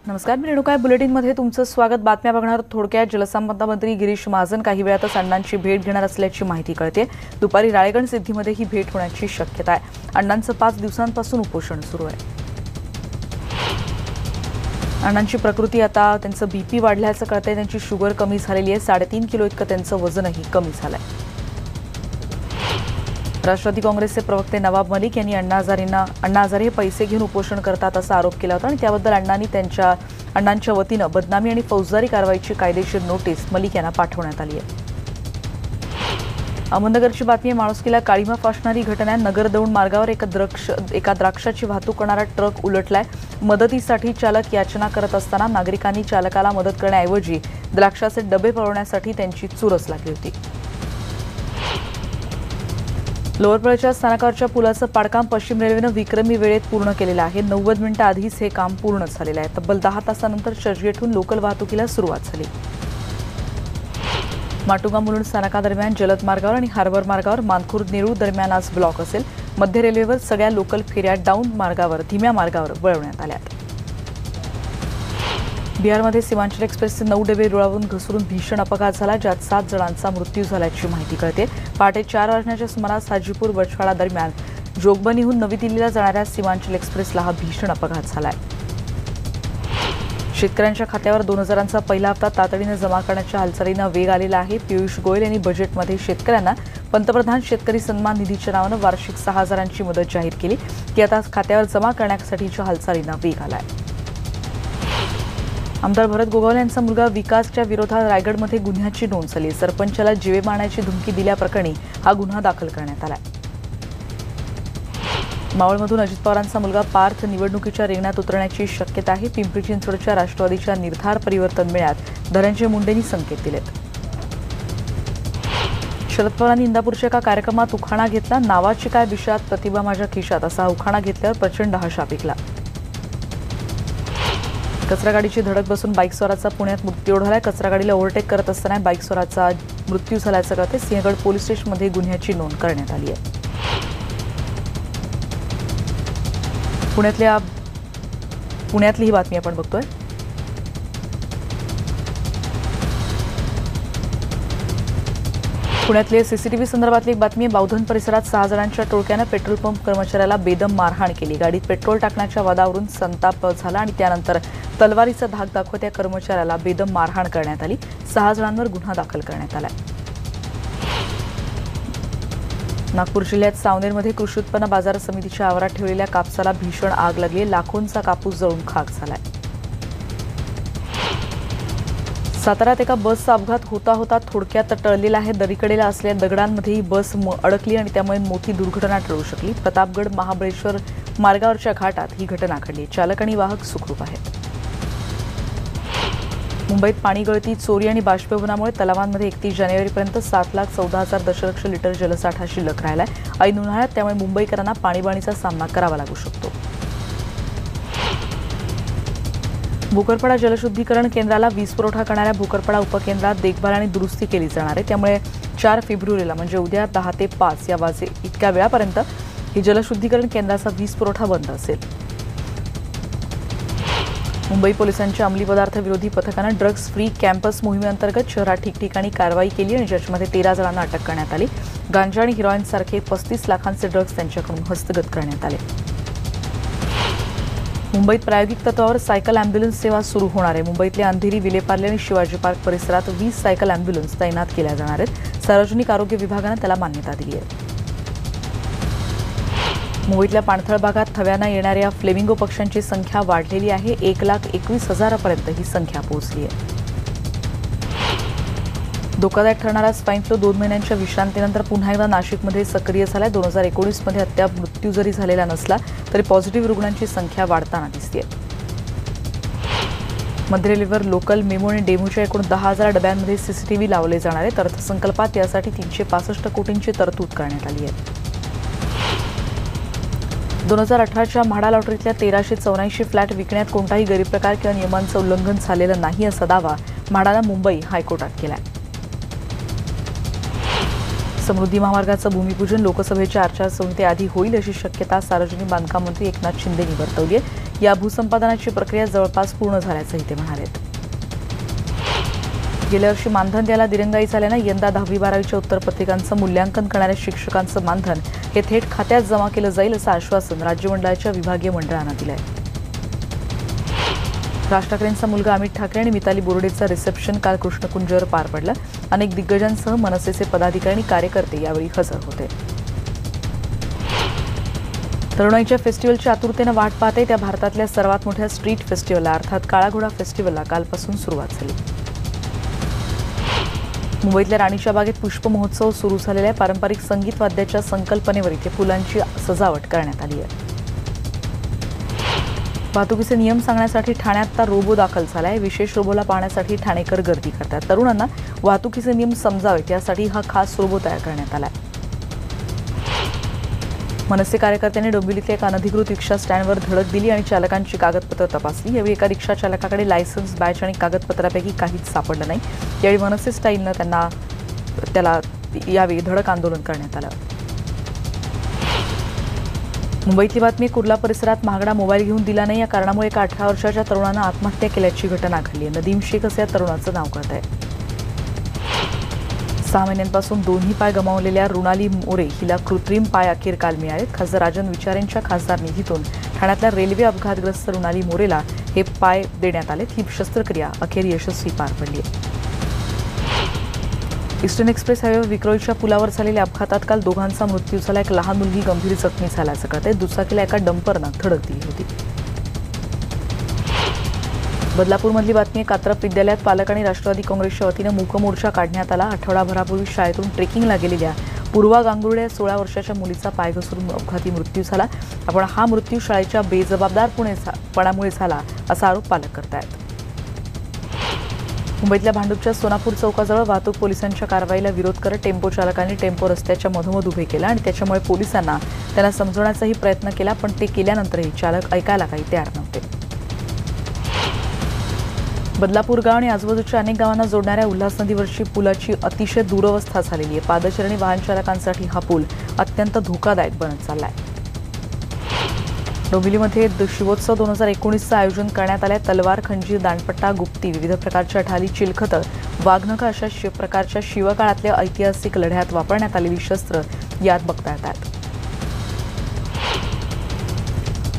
नमस्कार, मी रेणुका बुलेटिनमध्ये तुमचं स्वागत। बातम्या बघणार थोडक्यात। जलसंपदा मंत्री गिरीश महाजन काही वेळातच अण्णांची भेट घेणार असल्याची माहिती कळते। दुपारी राळेगण सिद्धीमध्ये ही भेट होण्याची शक्यता आहे। अण्णांचं 5 दिवसांपासून उपोषण सुरू आहे। अण्णांची प्रकृती आता त्यांचं बीपी वाढल्याचं कळतंय। त्यांची शुगर कमी झालेली आहे। 3.5 किलो इतकं त्यांचं वजनही कमी झालंय। राष्ट्रवादी काँग्रेसचे प्रवक्ते नवाब मलिक यांनी अण्णा हजारे पैसे घेऊन उपोषण करतात असा आरोप केला होता आणि त्याबद्दल अण्णांच्या वतीनं बदनामी आणि फौजदारी कारवाईची कायदेशीर नोटीस मलिक यांना पाठवण्यात आली आहे। अहमदनगरची बातमी आहे। माणुसकीला काळीमा फासणारी घटना। नगर दौंड मार्गावर एका द्राक्षाची वाहतूक करणारा ट्रक उलटलाय। मदतीसाठी चालक याचना करत असताना नागरिकांनी चालकाला मदत करण्याऐवजी द्राक्षाचे डबे पळवण्यासाठी त्यांची चुरस लागली होती। लोअरपळच्या स्थानकावरच्या पुलाचं पाडकाम पश्चिम रेल्वेनं विक्रमी वेळेत पूर्ण केलेलं आहे। 90 मिनिटं आधीच हे काम पूर्ण झालेलं आहे। तब्बल 10 तासानंतर चर्चगेटहून लोकल वाहतुकीला सुरुवात झाली। माटुंगा मुलुंड स्थानकादरम्यान जलद मार्गावर आणि हार्बर मार्गावर मानखुर्द नेरूळ दरम्यान आज ब्लॉक असेल। मध्य रेल्वेवर सगळ्या लोकल फेऱ्या डाऊन मार्गावर धीम्या मार्गावर वळवण्यात आल्यात। बिहारमध्ये सीमांचल एक्सप्रेसचे 9 डबे रुळावरून घसरून भीषण अपघात झाला, ज्यात 7 जणांचा मृत्यू झाल्याची माहिती कळते। पहाटे 4 वाजण्याच्या सुमारास हाजीपूर बछवाडा दरम्यान जोगबनीहून नवी दिल्लीला जाणाऱ्या सीमांचल एक्सप्रेसला हा भीषण अपघात झालाय। शेतकऱ्यांच्या खात्यावर 2000चा पहिला हप्ता तातडीने जमा करण्याच्या हालचालींना वेग आलेला आहे। पियुष गोयल यांनी बजेटमध्ये शेतकऱ्यांना पंतप्रधान शेतकरी सन्मान निधीच्या नावानं वार्षिक 6000ची मदत जाहीर केली। ती आता खात्यावर जमा करण्यासाठीच्या हालचालींना वेग आलाय। आमदार भरत गोगावले यांचा मुलगा विकासच्या विरोधात रायगडमध्ये गुन्ह्याची नोंद झाली। सरपंचाला जीवे मारण्याची धमकी दिल्याप्रकरणी हा गुन्हा दाखल करण्यात आला। मावळमधून अजित पवारांचा मुलगा पार्थ निवडणुकीच्या रिंगणात उतरण्याची शक्यता आहे। पिंपरी चिंचवडच्या राष्ट्रवादीच्या निर्धार परिवर्तन मेळ्यात धनंजय मुंडेंनी संकेत दिलेत। शरद पवारांनी इंदापूरच्या एका कार्यक्रमात उखाणा घेतला। नावाची काय विषयात प्रतिभा माझ्या खिशात असा उखाणा घेतल्यावर प्रचंड हशा पिकला। कचरा गाडीची धडक बसून बाईकस्वाराचा पुण्यात मृत्यू झालाय। कचरा गाडीला ओव्हरटेक करत असताना बाईकस्वाराचा मृत्यू झाल्याचं कळते। सिंहगड पोलीस स्टेशनमध्ये गुन्ह्याची नोंद करण्यात आली आहे। पुण्यातली ही बातमी आपण बघतोय। पुण्यातली सीसीटीव्ही संदर्भातली एक बातमी आहे। बावधन परिसरात 6 जणांच्या टोळक्यानं पेट्रोल पंप कर्मचाऱ्याला बेदम मारहाण केली। गाडीत पेट्रोल टाकण्याच्या वादावरून संताप झाला आणि त्यानंतर तलवारीचा धाक दाखवत या कर्मचाऱ्याला बेदम मारहाण करण्यात आली। 6 जणांवर गुन्हा दाखल करण्यात आला। नागपूर जिल्ह्यात सावनेरमध्ये कृषी उत्पन्न बाजार समितीच्या आवारात ठेवलेल्या कापसाला भीषण आग लागली। लाखोंचा कापूस जळून खाक झालाय। साताऱ्यात एका बसचा अपघात होता थोडक्यात टळलेला आहे। दरीकडेला असलेल्या दगडांमध्ये ही बस अडकली आणि त्यामुळे मोठी दुर्घटना टळू शकली। प्रतापगड महाबळेश्वर मार्गावरच्या घाटात ही घटना घडली। चालक आणि वाहक सुखरूप आहेत। मुंबईत पाणी गळती, चोरी आणि बाष्पीभवनामुळे तलावांमध्ये 31 जानेवारीपर्यंत 7,14,000 दशलक्ष लिटर जलसाठा शिल्लक राहिलाय। ऐन उन्हाळ्यात त्यामुळे मुंबईकरांना पाणीबाणीचा सामना करावा लागू शकतो। भोकरपडा जलशुद्धीकरण केंद्राला वीज पुरवठा करणाऱ्या भोकरपडा उपकेंद्रात देखभाल आणि दुरुस्ती केली जाणार आहे। त्यामुळे 4 फेब्रुवारीला म्हणजे उद्या 10 ते 5 या वाजे इतक्या वेळापर्यंत ही जलशुद्धीकरण केंद्राचा वीज पुरवठा बंद असेल। मुंबई पोलिसांच्या अंमली पदार्थ विरोधी पथकानं ड्रग्ज फ्री कॅम्पस मोहिमेअंतर्गत शहरात ठिकठिकाणी कारवाई केली आणि ज्याच्यामध्ये 13 जणांना अटक करण्यात आली। गांजा आणि हिरोईनसारखे 35 लाखांचे ड्रग्ज त्यांच्याकडून हस्तगत करण्यात आले। मुंबईत प्रायोगिक तत्वावर सायकल अँब्युलन्स सेवा सुरू होणार आहे। मुंबईतल्या अंधेरी, विलेपार्ले आणि शिवाजी पार्क परिसरात 20 सायकल अँब्युलन्स तैनात केल्या जाणार आहेत। सार्वजनिक आरोग्य विभागानं त्याला मान्यता दिली आहे। मुंबईतल्या पाणथळ भागात थव्यानं येणाऱ्या फ्लेमिंगो पक्ष्यांची संख्या वाढलेली आहे। 1,21,000पर्यंत ही संख्या पोहोचली आहे। धोकादायक ठरणारा स्वाईन फ्लू 2 महिन्यांच्या विश्रांतीनंतर पुन्हा एकदा नाशिकमध्ये सक्रिय झालाय। 2019मध्ये अद्याप मृत्यू जरी झालेला नसला तरी पॉझिटिव्ह रुग्णांची संख्या वाढताना दिसतेय। मध्य रेल्वेवर लोकल, मेमो आणि डेमोच्या एकूण 10,000 डब्यांमध्ये सीसीटीव्ही लावले जाणार आहेत। अर्थसंकल्पात यासाठी 365 कोटींची तरतूद करण्यात आली आहे। 2018च्या म्हाडा लॉटरीतल्या 1384 फ्लॅट विकण्यात कोणताही गैरप्रकार किंवा नियमांचं उल्लंघन झालेलं नाही असा दावा म्हाडानं मुंबई हायकोर्टात केला आहे। समृद्धी महामार्गाचं भूमिपूजन लोकसभेच्या आचारसंहितेआधी होईल अशी शक्यता सार्वजनिक बांधकाम मंत्री एकनाथ शिंदेंनी वर्तवली आहे। या भूसंपादनाची प्रक्रिया जवळपास पूर्ण झाल्याचंही ते म्हणाले. गेल्या वर्षी मानधन द्यायला दिरंगाई झाल्यानं यंदा 10वी-12वीच्या उत्तरपत्रिकांचं मूल्यांकन करणाऱ्या शिक्षकांचं मानधन हे थेट खात्यात जमा केलं जाईल असं आश्वासन राज्यमंडळाच्या विभागीय मंडळानं दिलंय. राज ठाकरेंचा मुलगा अमित ठाकरे आणि मिताली बोर्डेचं रिसेप्शन काल कृष्णकुंजवर पार पडलं. अनेक दिग्गजांसह मनसेचे पदाधिकारी आणि कार्यकर्ते यावेळी हजर होते. तरुणाईच्या फेस्टिव्हलची आतुरतेनं वाट पाहते त्या भारतातल्या सर्वात मोठ्या स्ट्रीट फेस्टिव्हलला अर्थात काळा घोडा फेस्टिव्हलला कालपासून सुरुवात झाली. मुंबईतल्या राणीच्या बागेत पुष्प महोत्सव सुरू झालेल्या पारंपरिक संगीत वाद्याच्या संकल्पनेवर इथे फुलांची सजावट करण्यात आली आहे. वाहतुकीचे नियम सांगण्यासाठी ठाण्यात आता रोबो दाखल झालाय. विशेष रोबोला पाहण्यासाठी ठाणेकर गर्दी करतात. तरुणांना वाहतुकीचे नियम समजावेत यासाठी हा खास रोबो तयार करण्यात आलाय. मनसे कार्यकर्त्यांनी डोंबिवलीतल्या एका अनधिकृत रिक्षा स्टँडवर धडक दिली आणि चालकांची कागदपत्र तपासली. यावेळी एका रिक्षा चालकाकडे लायसन्स, बॅच आणि कागदपत्रापैकी काहीच सापडलं नाही. यावेळी मनसे स्टाईलनं त्याला यावेळी धडक आंदोलन करण्यात आलं. मुंबईतली बातमी. कुर्ला परिसरात महागडा मोबाईल घेऊन दिला नाही या कारणामुळे एका 18 वर्षाच्या तरुणानं आत्महत्या केल्याची घटना घडली आहे. नदीम शेख असं या तरुणाचं नाव कळत आहे. 6 महिन्यांपासून दोन्ही पाय गमावलेल्या रुणाली मोरे हिला कृत्रिम पाय अखेर काल मिळाले. खासदार राजन विचारेंच्या खासदार निधीतून ठाण्यातल्या रेल्वे अपघातग्रस्त रुणाली मोरेला हे पाय देण्यात आले. ही शस्त्रक्रिया अखेर यशस्वी पार पडली. ईस्टर्न एक्सप्रेस हायवेवर विक्रोळीच्या पुलावर झालेल्या अपघातात काल दोघांचा मृत्यू झाला. एक लहान मुलगी गंभीर जखमी झाल्याचं कळतंय. दुचाकीला एका डंपरनं धडक दिली होती. बदलापूरमधली बातमी. कात्रप विद्यालयात पालक आणि राष्ट्रवादी काँग्रेसच्या वतीनं मूक मोर्चा काढण्यात आला. आठवडाभरापूर्वी शाळेतून ट्रेकिंगला गेलेल्या पूर्वा गांगुर्डे 16 वर्षाच्या मुलीचा पाय घसरून अपघाती मृत्यू झाला. आपण हा मृत्यू शाळेच्या बेजबाबदारपणामुळे झाला असा आरोप पालक करतायत. मुंबईतल्या भांडूपच्या सोनापूर चौकाजवळ वाहतूक पोलिसांच्या कारवाईला विरोध करत टेम्पो चालकांनी टेम्पो रस्त्याच्या मधोमध उभे केला आणि त्याच्यामुळे पोलिसांना त्यांना समजवण्याचाही प्रयत्न केला, पण ते केल्यानंतरही चालक ऐकायला काही तयार नव्हते. बदलापूर गाव आणि आजूबाजूच्या अनेक गावांना जोडणाऱ्या उल्हास नदीवरची पुलाची अतिशय दुरवस्था झालेली आहे. पादचारी वाहन चालकांसाठी हा पूल अत्यंत धोकादायक बनत चाललाय. डोंबिवलीमध्ये शिवोत्सव 2019चं आयोजन करण्यात आलंय. तलवार, खंजीर, दांडपट्टा, गुप्ती, विविध प्रकारच्या ढाली, चिलखतं, वाघनखं अशा प्रकारच्या शिवकाळातल्या ऐतिहासिक लढ्यात वापरण्यात आलेली शस्त्र यात बघता येतात.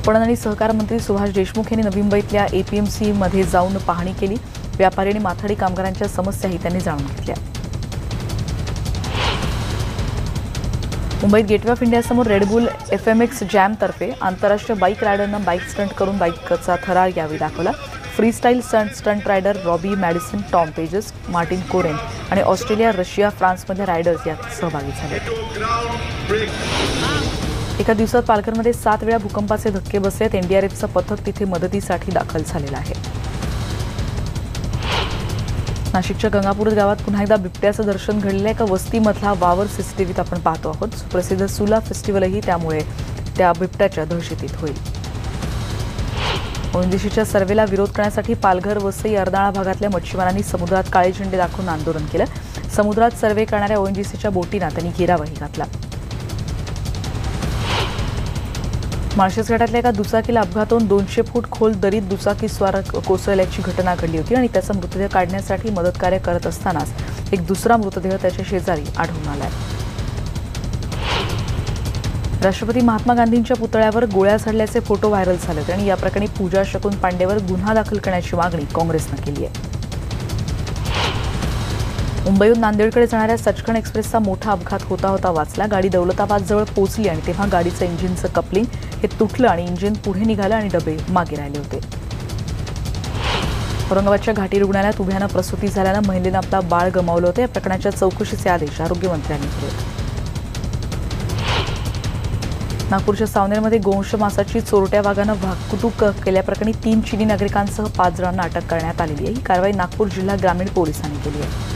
पणन आणि सहकार मंत्री सुभाष देशमुख यांनी नवी मुंबईतल्या APMC मध्ये जाऊन पाहणी केली. व्यापारी आणि माथाडी कामगारांच्या समस्याही त्यांनी जाणून घेतल्या. मुंबईत गेटवे ऑफ इंडियासमोर रेडबुल FMX जॅमतर्फे आंतरराष्ट्रीय बाईक रायडरनं बाईक स्टंट करून बाईकचा थरार यावेळी दाखवला. Freestyle stunt rider Robbie Madison, Tom Pages, Martin Koren आणि ऑस्ट्रेलिया, रशिया, फ्रान्समधले रायडर्स यात सहभागी झाले. एका दिवसात पालघरमध्ये 7 वेळा भूकंपाचे धक्के बसलेत. NDRFचं पथक तिथे मदतीसाठी दाखल झालेलं आहे. नाशिकच्या गंगापूर गावात पुन्हा एकदा बिबट्याचं दर्शन घडलेलं. एका वस्तीमधला वावर CCTVत आपण पाहतो आहोत. सुप्रसिद्ध सुला फेस्टिव्हलही त्यामुळे त्या बिबट्याच्या दहशतीत होईल. ONGCच्या सर्वेला विरोध करण्यासाठी पालघर, वसई, अर्नाळा भागातल्या मच्छीमारांनी समुद्रात काळे झेंडे दाखवून आंदोलन केलं. समुद्रात सर्वे करणाऱ्या ONGCच्या बोटींना त्यांनी घेरावही घातला. माळशेज घाटातल्या एका दुचाकीला अपघात होऊन 200 फूट खोल दरीत दुचाकी स्वार कोसळल्याची घटना घडली होती आणि त्याचा मृतदेह काढण्यासाठी मदतकार्य करत असतानाच एक दुसरा मृतदेह त्याच्या शेजारी आढळून आलाय. राष्ट्रपती महात्मा गांधींच्या पुतळ्यावर गोळ्या झाडल्याचे फोटो व्हायरल झालेत आणि या प्रकरणी पूजा शकून पांडेवर गुन्हा दाखल करण्याची मागणी काँग्रेसनं केली आहे. मुंबईहून नांदेडकडे जाणाऱ्या सचखंड एक्सप्रेसचा मोठा अपघात होता वाचला. गाडी दौलताबादजवळ पोहोचली आणि तेव्हा गाडीचं इंजिनचं कपलिंग हे तुटलं आणि इंजिन पुढे निघालं आणि डबे मागे राहिले होते. औरंगाबादच्या घाटी रुग्णालयात उभ्यानं प्रसूती झाल्यानं महिलेनं आपला बाळ गमावलं होतं. या प्रकरणाच्या चौकशीचे आदेश आरोग्यमंत्र्यांनी दिले. नागपूरच्या सावनेरमध्ये गोवंश मासाची चोरट्या वाघानं वाहतूक केल्याप्रकरणी 3 चीनी नागरिकांसह 5 जणांना अटक करण्यात आलेली आहे. ही कारवाई नागपूर जिल्हा ग्रामीण पोलिसांनी केली आहे.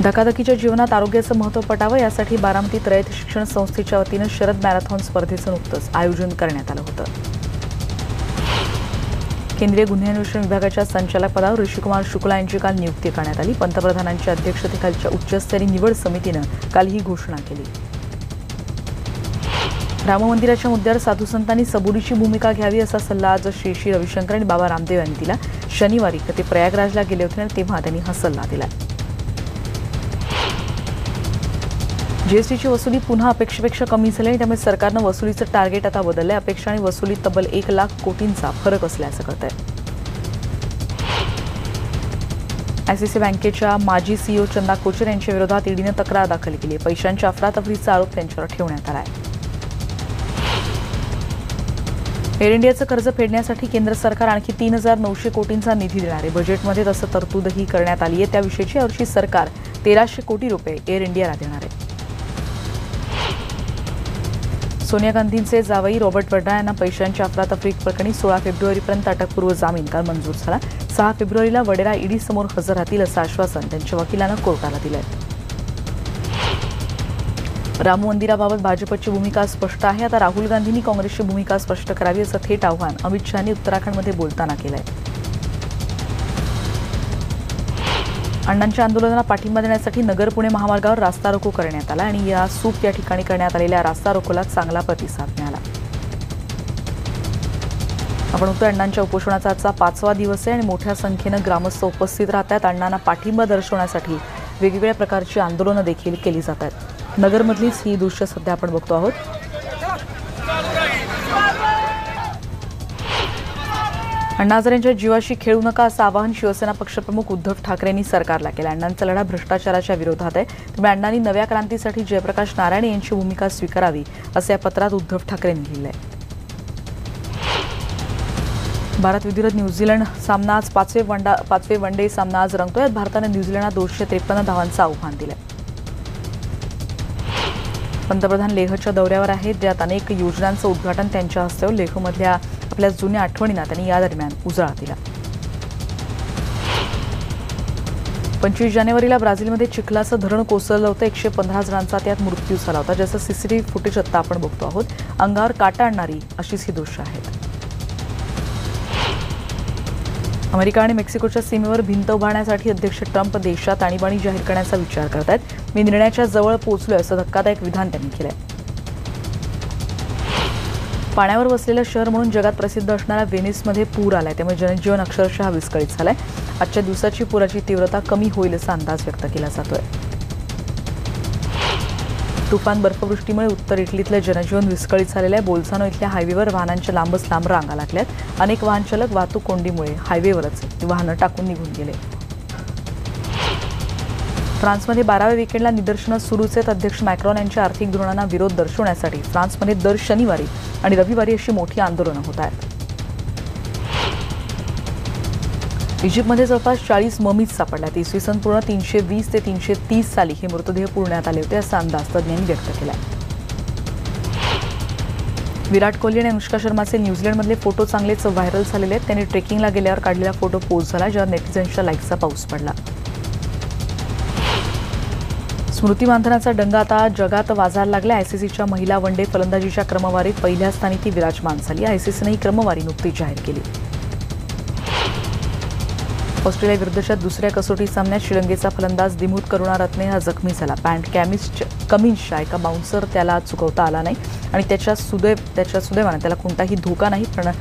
धकाधकीच्या जीवनात आरोग्याचं महत्त्व पटावं यासाठी बारामतीत रयत शिक्षण संस्थेच्या वतीनं शरद मॅरेथॉन स्पर्धेचं नुकतंच आयोजन करण्यात आलं होतं. केंद्रीय गुन्हे अन्वेषण विभागाच्या संचालक पदावर ऋषिकुमार शुक्ला यांची काल नियुक्ती करण्यात आली. पंतप्रधानांच्या अध्यक्षतेखालच्या उच्चस्तरीय निवड समितीनं काल ही घोषणा केली. राम मंदिराच्या मुद्द्यावर साधू संतांनी सबुरीची भूमिका घ्यावी असा सल्ला आज श्री रविशंकर आणि बाबा रामदेव यांनी दिला। शनिवारी ते प्रयागराजला गेले होते आणि तेव्हा त्यांनी हा सल्ला दिला। जीएसटीची वसुली पुन्हा अपेक्षेपेक्षा कमी झाली आणि त्यामुळे सरकारनं वसुलीचं टार्गेट आता बदललंय। अपेक्षा आणि वसुलीत तब्बल 1 लाख कोटींचा फरक असल्याचं कळतंय। आयसीसी बँकेच्या माजी सीईओ चंदा कोचर यांच्या विरोधात ईडीने तक्रार दाखल केली आहे। पैशांच्या अफरातफरीचा आरोप त्यांच्यावर ठेवण्यात आला आहे। एअर इंडियाचं कर्ज फेडण्यासाठी केंद्र सरकार आणखी 3,900 कोटींचा निधी देणार आहे। बजेटमध्ये तसं तरतूदही करण्यात आली आहे। त्याविषयीची यावर्षी सरकार 1,300 कोटी रुपये एअर इंडियाला देणार आहे। सोनिया गांधींचे जावई रॉबर्ट वड्रा यांना पैशांच्या अफरातफरी प्रकरणी 16 फेब्रुवारीपर्यंत अटकपूर्व जामीन काल मंजूर झाला। 6 फेब्रुवारीला वडेरा ईडी समोर हजर राहतील असं आश्वासन त्यांच्या वकिलांनं कोर्टाला दिलंय। राम मंदिराबाबत भाजपची भूमिका स्पष्ट आहे। आता राहुल गांधींनी काँग्रेसची भूमिका स्पष्ट करावी असं थेट आव्हान अमित शहांनी उत्तराखंडमध्ये बोलताना केलंय। अण्णांच्या आंदोलनाला पाठिंबा देण्यासाठी नगर पुणे महामार्गावर रास्ता रोको करण्यात आला आणि या सूप या ठिकाणी करण्यात आलेल्या रास्ता रोकोला चांगला प्रतिसाद मिळाला। आपण होतो अण्णांच्या उपोषणाचा आजचा 5वा दिवस आहे आणि मोठ्या संख्येनं ग्रामस्थ उपस्थित राहतात। अण्णांना पाठिंबा दर्शवण्यासाठी वेगवेगळ्या प्रकारची आंदोलनं देखील केली जात आहेत। नगरमधलीच ही दृश्य सध्या आपण बघतो आहोत। अण्णा हजारेंच्या जीवाशी खेळू नका असं आवाहन शिवसेना पक्षप्रमुख उद्धव ठाकरेंनी सरकारला केलं। अण्णांचा लढा भ्रष्टाचाराच्या विरोधात आहे, त्यामुळे अण्णांनी नव्या क्रांतीसाठी जयप्रकाश नारायण यांची भूमिका स्वीकारावी असं या पत्रात उद्धव ठाकरेंनी लिहिलंय। भारत विरुद्ध न्यूझीलंड सामना आज 5वे वन डे सामना आज रंगतोय। भारताने न्यूझीलंडला 253 धावांचं आव्हान दिलंय। पंतप्रधान लेहच्या दौऱ्यावर आहेत, ज्यात अनेक योजनांचं उद्घाटन त्यांच्या हस्ते होईल। लेहमधल्या आपल्या जुन्या आठवणींना त्यांनी या दरम्यान उजाळा दिला। 25 जानेवारीला ब्राझीलमध्ये चिखलाचं धरण कोसळलं होतं। 115 जणांचा त्यात मृत्यू झाला होता, ज्याचं सीसीटीव्ही फुटेज आता आपण बघतो आहोत। अंगावर काटा आणणारी अशीच ही दृश्य आहेत। अमेरिका आणि मेक्सिकोच्या सीमेवर भिंत उभारण्यासाठी अध्यक्ष ट्रम्प देशात आणीबाणी जाहीर करण्याचा विचार करत आहेत। मी निर्णयाच्या जवळ पोहोचलोय असं धक्कादायक विधान त्यांनी केलंय। पाण्यावर वसलेलं शहर म्हणून जगात प्रसिद्ध असणाऱ्या व्हेनिसमध्ये पूर आलाय, त्यामुळे जनजीवन अक्षरशः विस्कळीत झालंय। आजच्या दिवसाची पुराची तीव्रता कमी होईल असा अंदाज व्यक्त केला जातोय। तुफान बर्फवृष्टीमुळे उत्तर इटलीतलं जनजीवन विस्कळीत झालेलं आहे। बोल्झानो इथल्या हायवेवर वाहनांच्या लांबच लांब रांगा लागल्यात। अनेक वाहन चालक वाहतूक कोंडीमुळे हायवेवरच वाहनं टाकून निघून गेले। फ्रान्समध्ये 12व्या वीकेंडला निदर्शनं सुरूच आहेत। अध्यक्ष मॅक्रॉन यांच्या आर्थिक धोरणांना विरोध दर्शवण्यासाठी फ्रान्समध्ये दर शनिवारी आणि रविवारी अशी मोठी आंदोलनं होत आहेत। इजिप्तमध्ये जवळपास 40 ममीज सापडल्यात। इसवी सन पूर्ण 320 ते 330 साली हे मृतदेह पुरण्यात आले होते असा अंदाज तज्ज्ञांनी व्यक्त केला। विराट कोहली आणि अनुष्का शर्माचे न्यूझीलंडमधले फोटो चांगलेच व्हायरल झालेले आहेत। त्यांनी ट्रेकिंगला गेल्यावर काढलेला फोटो पोस्ट झाला, ज्यावर नेटिझन्सच्या लाईकचा पाऊस पडला। स्मृती मानधनाचा डंगा आता जगात वाजायला लागला। आयसीसीच्या महिला वन डे फलंदाजीच्या क्रमवारीत पहिल्या स्थानी ती विराजमान झाली। आयसीसीने ही क्रमवारी नुकतीच जाहीर केली। ऑस्ट्रेलिया विरुद्धच्या दुसऱ्या कसोटी सामन्यात श्रीलंकेचा फलंदाज दिमूथ करुणारत्ने हा जखमी झाला। पॅन्ट कमिन्सच्या एका बाउन्सर त्याला चुकवता आला नाही आणि त्याच्या सुदैवाने त्याला कोणताही धोका नाही, पण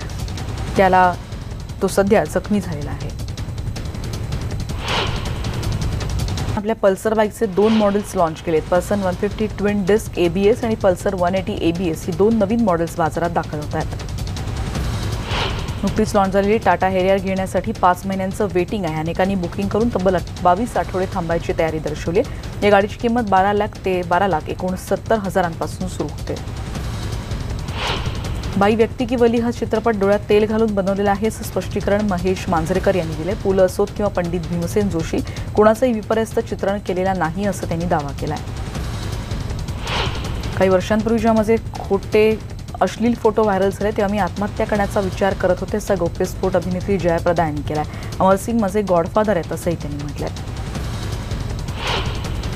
तो सध्या जखमी झालेला आहे। आपल्या पल्सर बाईकचे 2 मॉडेल्स लॉन्च केलेत। पल्सर 150 ट्विन डिस्क एबीएस आणि पल्सर 180 एबीएस ही 2 नवीन मॉडेल्स बाजारात दाखल होत आहेत। नुकतीच लॉन्च झालेली टाटा हेरियर घेण्यासाठी 5 महिन्यांचं वेटिंग आहे। अनेकांनी बुकिंग करून तब्बल 22 आठवडे थांबायची तयारी दर्शवली आहे। या गाडीची किंमत 12,69,000 सुरू होते। बाई व्यक्ती की वली हा चित्रपट डोळ्यात तेल घालून बनवलेला आहे असं स्पष्टीकरण महेश मांजरेकर यांनी दिले। पुलं असोत किंवा पंडित भीमसेन जोशी कोणाचंही विपर्यस्त चित्रण केलेलं नाही असं त्यांनी दावा केलाय। काही वर्षांपूर्वी जेव्हा माझे खोटे अश्लील फोटो व्हायरल झाले तेव्हा मी आत्महत्या करण्याचा विचार करत होते असा गौप्यस्फोट अभिनेत्री जयाप्रदा यांनी केलाय। अमरसिंग माझे गॉडफादर आहेत असंही त्यांनी म्हटलंय।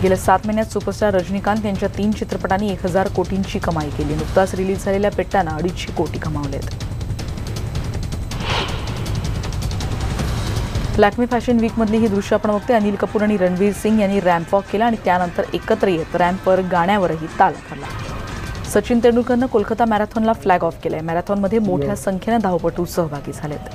गेल्या 7 महिन्यात सुपरस्टार रजनीकांत यांच्या 3 चित्रपटांनी 1000 कोटींची कमाई केली। नुकताच रिलीज झालेल्या पेट्टानं 250 कोटी कमावलेत। लॅक्मे फॅशन वीकमधली ही दृश्य आपण बघतोय। अनिल कपूर आणि रणवीर सिंग यांनी रॅम्प वॉक केला आणि त्यानंतर एकत्र येत रॅम्पवर गाण्यावरही ताल धरला। सचिन तेंडुलकरनं कोलकाता मॅरेथॉनला फ्लॅग ऑफ केलाय। मॅरेथॉनमध्ये मोठ्या संख्येने धावपटू सहभागी झालेत।